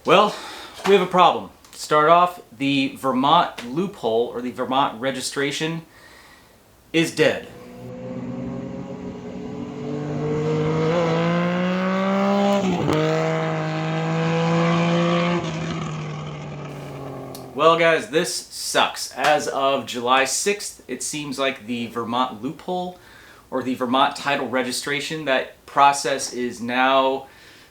Well, we have a problem. To start off, the Vermont loophole, or the Vermont registration, is dead. Well guys, this sucks. As of July 6th, it seems like the Vermont loophole, or the Vermont title registration, that process is now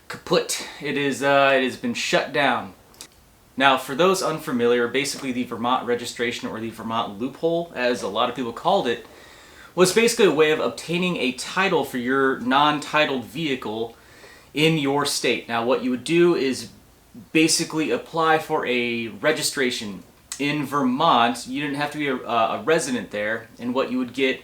kaput. It has been shut down. Now, for those unfamiliar, basically the Vermont registration, or the Vermont loophole, as a lot of people called it, was basically a way of obtaining a title for your non-titled vehicle in your state. Now, what you would do is basically apply for a registration. In Vermont, you didn't have to be a resident there, and what you would get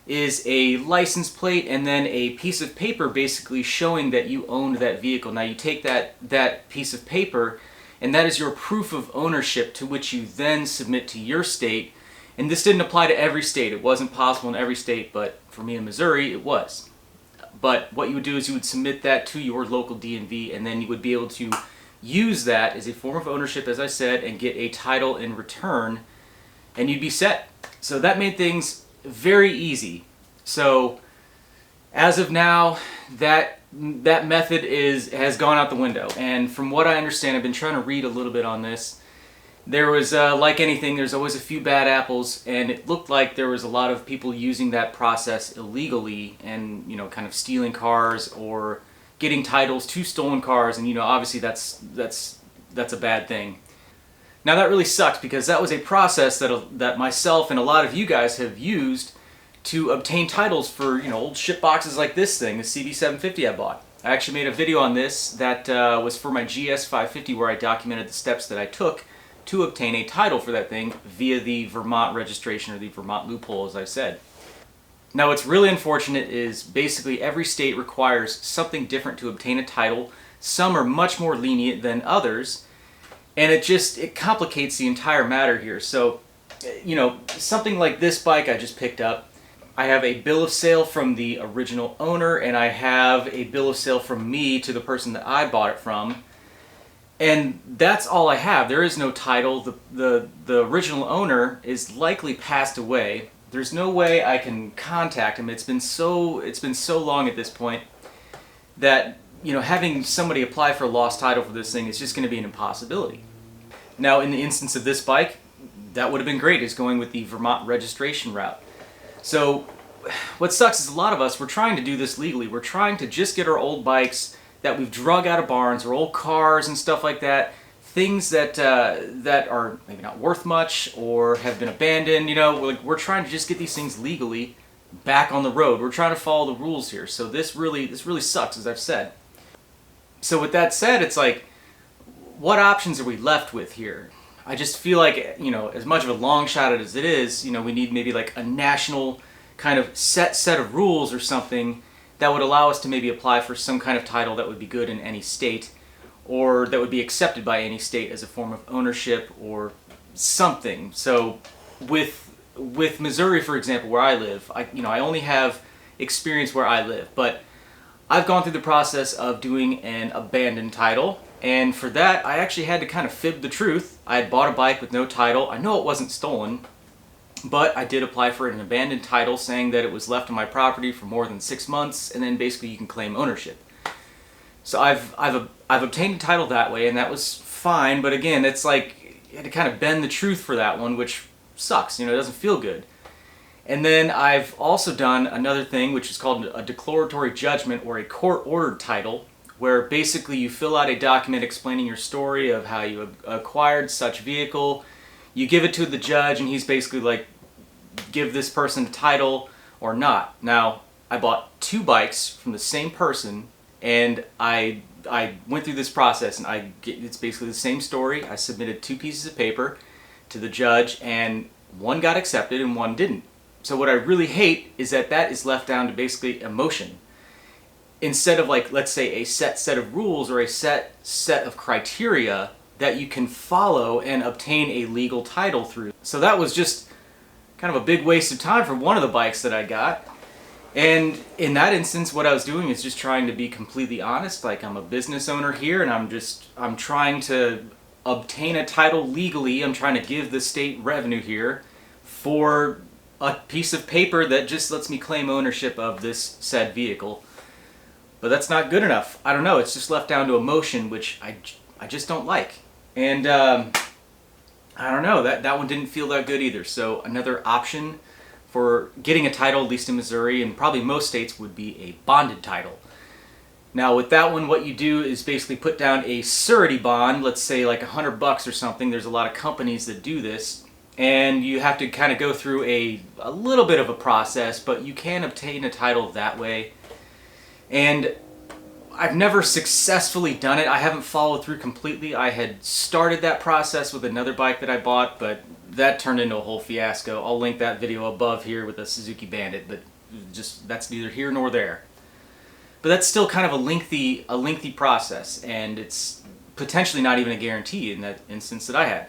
is a license plate and then a piece of paper basically showing that you owned that vehicle. Now, you take that piece of paper, and that is your proof of ownership, to which you then submit to your state. And this didn't apply to every state. It wasn't possible in every state, but for me in Missouri, it was. But what you would do is you would submit that to your local DMV, and then you would be able to use that as a form of ownership, as I said, and get a title in return, and you'd be set. So that made things very easy. So as of now, that method has gone out the window. And from what I understand, I've been trying to read a little bit on this. There was, like anything, there's always a few bad apples, and it looked like there was a lot of people using that process illegally and, kind of stealing cars or getting titles to stolen cars, and obviously that's a bad thing. Now that really sucks, because that was a process that myself and a lot of you guys have used to obtain titles for old shit boxes like this thing, the CB750 I bought. I actually made a video on this that was for my GS550, where I documented the steps that I took to obtain a title for that thing via the Vermont registration, or the Vermont loophole, as I said. Now, what's really unfortunate is basically every state requires something different to obtain a title. Some are much more lenient than others, and it complicates the entire matter here. So, something like this bike I just picked up, I have a bill of sale from the original owner, and I have a bill of sale from me to the person that I bought it from. And that's all I have. There is no title. The original owner is likely passed away. There's no way I can contact him. It's been so long at this point that having somebody apply for a lost title for this thing is just going to be an impossibility. Now, in the instance of this bike, that would have been great, is going with the Vermont registration route. So what sucks is a lot of us, we're trying to do this legally. We're trying to just get our old bikes that we've drug out of barns, or old cars and stuff like that, things that are maybe not worth much or have been abandoned. We're trying to just get these things legally back on the road. We're trying to follow the rules here. So this really sucks, as I've said. So with that said, it's like, what options are we left with here? I just feel like, as much of a long shot as it is, we need maybe like a national kind of set of rules or something that would allow us to maybe apply for some kind of title that would be good in any state, or that would be accepted by any state as a form of ownership or something. So with Missouri, for example, where I live, I only have experience where I live, but I've gone through the process of doing an abandoned title, and for that I actually had to kind of fib the truth. I had bought a bike with no title. I know it wasn't stolen, but I did apply for an abandoned title, saying that it was left on my property for more than 6 months, and then basically you can claim ownership. So I've obtained a title that way, and that was fine. But again, it's like you had to kind of bend the truth for that one, which sucks. It doesn't feel good. And then I've also done another thing, which is called a declaratory judgment, or a court-ordered title, where basically you fill out a document explaining your story of how you acquired such vehicle. You give it to the judge, and he's basically like, give this person a title or not. Now, I bought 2 bikes from the same person, and I went through this process, and it's basically the same story. I submitted 2 pieces of paper to the judge, and one got accepted and one didn't. So what I really hate is that is left down to basically emotion. Instead of, like, let's say a set of rules or a set of criteria that you can follow and obtain a legal title through. So that was just kind of a big waste of time for one of the bikes that I got. And in that instance, what I was doing is just trying to be completely honest. Like, I'm a business owner here, and I'm trying to obtain a title legally. I'm trying to give the state revenue here for a piece of paper that just lets me claim ownership of this said vehicle. But that's not good enough. I don't know. It's just left down to emotion, which I just don't like. And I don't know. That one didn't feel that good either. So another option for getting a title, at least in Missouri and probably most states, would be a bonded title. Now with that one, what you do is basically put down a surety bond, let's say like $100 or something. There's a lot of companies that do this, and you have to kind of go through a little bit of a process, but you can obtain a title that way. And I've never successfully done it. I haven't followed through completely. I had started that process with another bike that I bought, but that turned into a whole fiasco. I'll link that video above here with a Suzuki Bandit, but just that's neither here nor there. But that's still kind of a lengthy process, and it's potentially not even a guarantee in that instance that I had.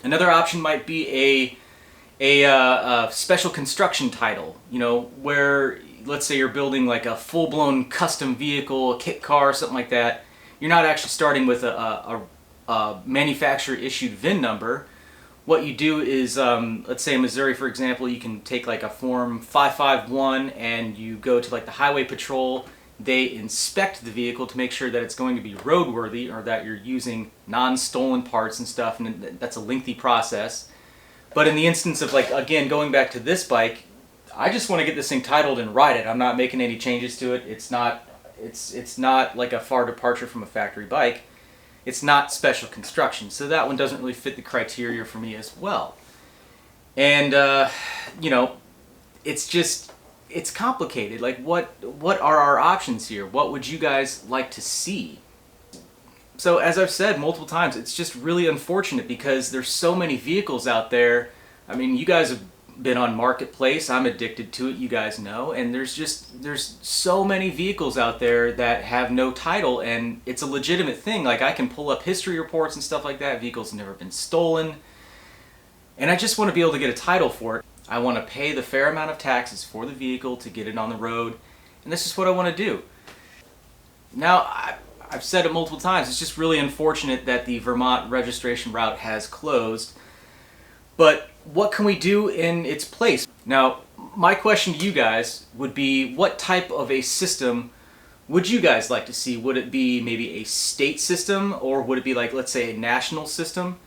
Another option might be a special construction title, you know, where let's say you're building like a full-blown custom vehicle, a kit car, something like that. You're not actually starting with a manufacturer-issued VIN number. What you do is, let's say in Missouri, for example, you can take like a Form 551 and you go to like the Highway Patrol. They inspect the vehicle to make sure that it's going to be roadworthy or that you're using non-stolen parts and stuff, and that's a lengthy process. But in the instance of, like, again, going back to this bike, I just want to get this thing titled and ride it. I'm not making any changes to it. It's not like a far departure from a factory bike. It's not special construction, so that one doesn't really fit the criteria for me as well. And you know, it's complicated. Like, what are our options here? What would you guys like to see? So as I've said multiple times, it's just really unfortunate because there's so many vehicles out there. I mean, you guys have been on Marketplace. I'm addicted to it, you guys know. And there's so many vehicles out there that have no title, and it's a legitimate thing. Like, I can pull up history reports and stuff like that. Vehicles have never been stolen. And I just want to be able to get a title for it. I want to pay the fair amount of taxes for the vehicle to get it on the road. And this is what I want to do. Now, I've said it multiple times, it's just really unfortunate that the Vermont registration route has closed. But what can we do in its place? Now, my question to you guys would be, what type of a system would you guys like to see? Would it be maybe a state system, or would it be like, let's say, a national system?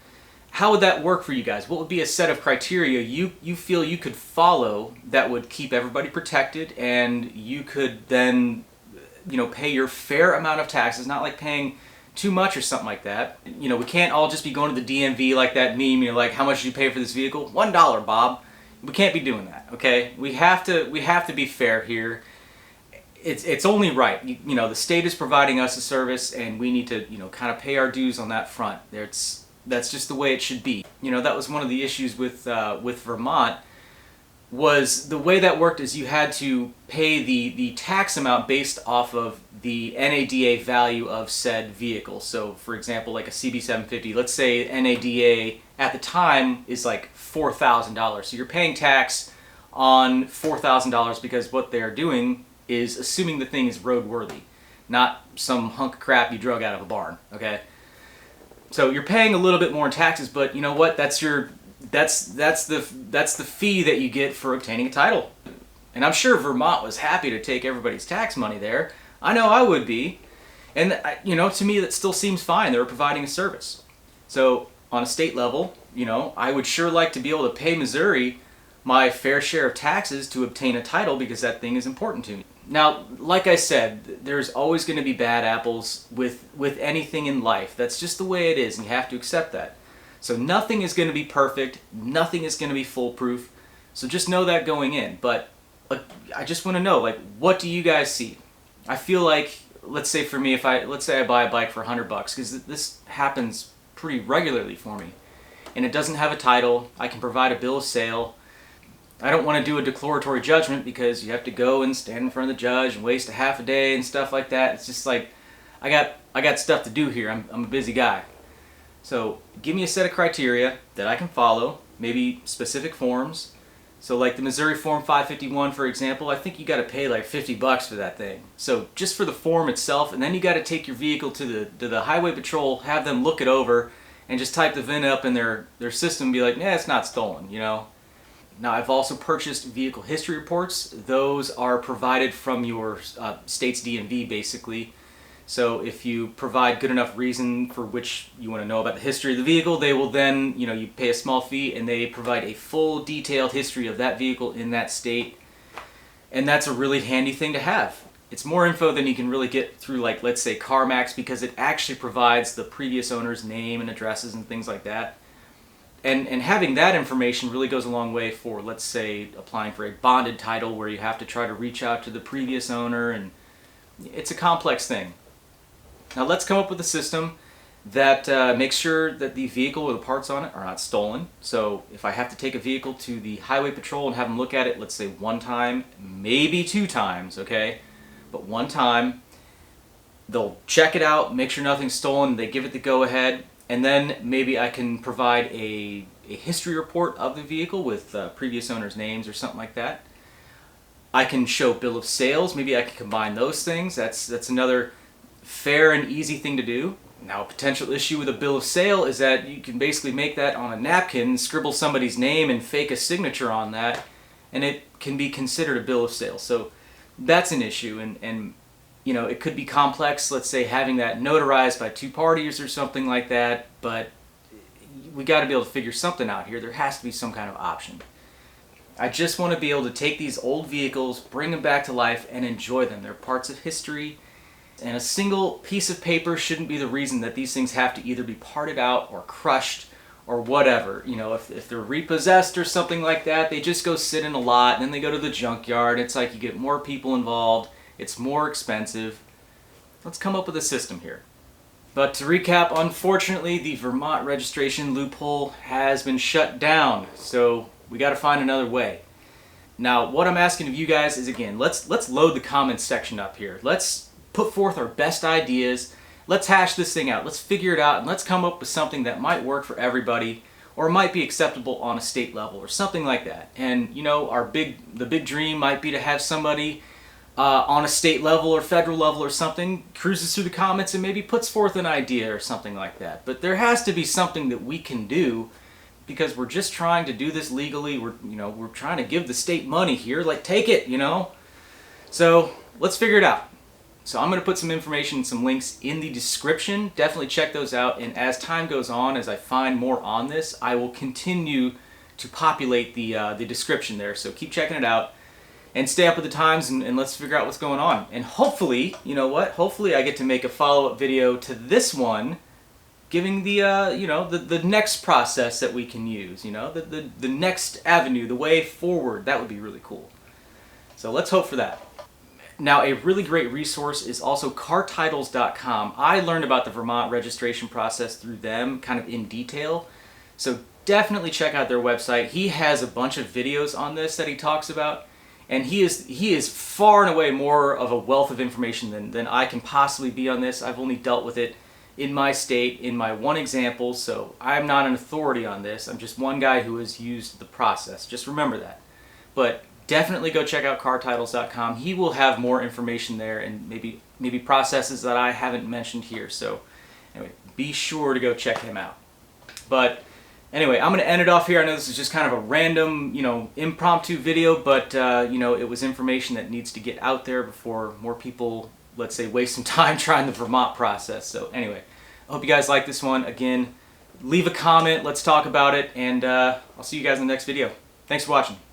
How would that work for you guys? What would be a set of criteria you feel you could follow that would keep everybody protected, and you could then, you know, pay your fair amount of taxes, not like paying too much or something like that. You know, we can't all just be going to the DMV like that meme, you know, like, how much did you pay for this vehicle? $1, Bob. We can't be doing that, okay? We have to be fair here. It's only right. You know, the state is providing us a service, and we need to, you know, kind of pay our dues on that front. That's just the way it should be. You know, that was one of the issues with Vermont, was the way that worked is you had to pay the tax amount based off of the NADA value of said vehicle. So for example, like a CB750, let's say NADA at the time is like $4,000. So you're paying tax on $4,000 because what they're doing is assuming the thing is roadworthy, not some hunk of crap you drug out of a barn, okay? So you're paying a little bit more in taxes, but you know what? That's the fee that you get for obtaining a title. And I'm sure Vermont was happy to take everybody's tax money there. I know I would be. And you know, to me that still seems fine. They were providing a service. So on a state level, you know, I would sure like to be able to pay Missouri my fair share of taxes to obtain a title, because that thing is important to me. Now, like I said, there's always going to be bad apples with anything in life. That's just the way it is, and you have to accept that. So nothing is going to be perfect, nothing is going to be foolproof, so just know that going in. But I just want to know, like, what do you guys see? I feel like, let's say for me, let's say I buy a bike for $100, because this happens pretty regularly for me, and it doesn't have a title, I can provide a bill of sale. I don't want to do a declaratory judgment because you have to go and stand in front of the judge and waste a half a day and stuff like that. It's just like, I got stuff to do here. I'm a busy guy. So give me a set of criteria that I can follow, maybe specific forms, So like the Missouri Form 551, for example, I think you got to pay like $50 for that thing. So just for the form itself, and then you got to take your vehicle to the highway patrol, have them look it over, and just type the VIN up in their system and be like, yeah, it's not stolen, you know. Now I've also purchased vehicle history reports. Those are provided from your state's DMV basically. So if you provide good enough reason for which you want to know about the history of the vehicle, they will then, you know, you pay a small fee and they provide a full detailed history of that vehicle in that state. And that's a really handy thing to have. It's more info than you can really get through, like, let's say CarMax, because it actually provides the previous owner's name and addresses and things like that. And having that information really goes a long way for, let's say, applying for a bonded title where you have to try to reach out to the previous owner, and it's a complex thing. Now let's come up with a system that makes sure that the vehicle or the parts on it are not stolen. So if I have to take a vehicle to the highway patrol and have them look at it, let's say one time, maybe two times, okay? But one time, they'll check it out, make sure nothing's stolen, they give it the go-ahead, and then maybe I can provide a history report of the vehicle with previous owners' names or something like that. I can show bill of sales, maybe I can combine those things. That's another fair and easy thing to do. Now, a potential issue with a bill of sale is that you can basically make that on a napkin, scribble somebody's name and fake a signature on that, and it can be considered a bill of sale. So that's an issue, and you know, it could be complex, let's say having that notarized by two parties or something like that, but we got to be able to figure something out here. There has to be some kind of option. I just want to be able to take these old vehicles, bring them back to life, and enjoy them. They're parts of history. And a single piece of paper shouldn't be the reason that these things have to either be parted out or crushed or whatever. You know, if they're repossessed or something like that, they just go sit in a lot and then they go to the junkyard. It's like you get more people involved. It's more expensive. Let's come up with a system here. But to recap, unfortunately, the Vermont registration loophole has been shut down. So we got to find another way. Now, what I'm asking of you guys is, again, let's load the comments section up here. Let's put forth our best ideas. Let's hash this thing out. Let's figure it out, and let's come up with something that might work for everybody, or might be acceptable on a state level, or something like that. And you know, the big dream might be to have somebody on a state level or federal level or something cruises through the comments and maybe puts forth an idea or something like that. But there has to be something that we can do, because we're just trying to do this legally. We're trying to give the state money here. Like, take it, you know. So let's figure it out. So I'm going to put some information, some links in the description. Definitely check those out. And as time goes on, as I find more on this, I will continue to populate the description there. So keep checking it out and stay up with the times, and let's figure out what's going on. And hopefully, you know what? Hopefully I get to make a follow-up video to this one, giving the you know, the next process that we can use. You know, the next avenue, the way forward. That would be really cool. So let's hope for that. Now, a really great resource is also cartitles.com. I learned about the Vermont registration process through them, kind of in detail. So definitely check out their website. He has a bunch of videos on this that he talks about, and he is far and away more of a wealth of information than I can possibly be on this. I've only dealt with it in my state, in my one example, so I'm not an authority on this. I'm just one guy who has used the process. Just remember that. But definitely go check out cartitles.com. He will have more information there, and maybe processes that I haven't mentioned here. So anyway, be sure to go check him out. But anyway, I'm going to end it off here. I know this is just kind of a random, you know, impromptu video, but you know, it was information that needs to get out there before more people, let's say, waste some time trying the Vermont process. So anyway, I hope you guys like this one. Again, leave a comment, let's talk about it, and I'll see you guys in the next video. Thanks for watching.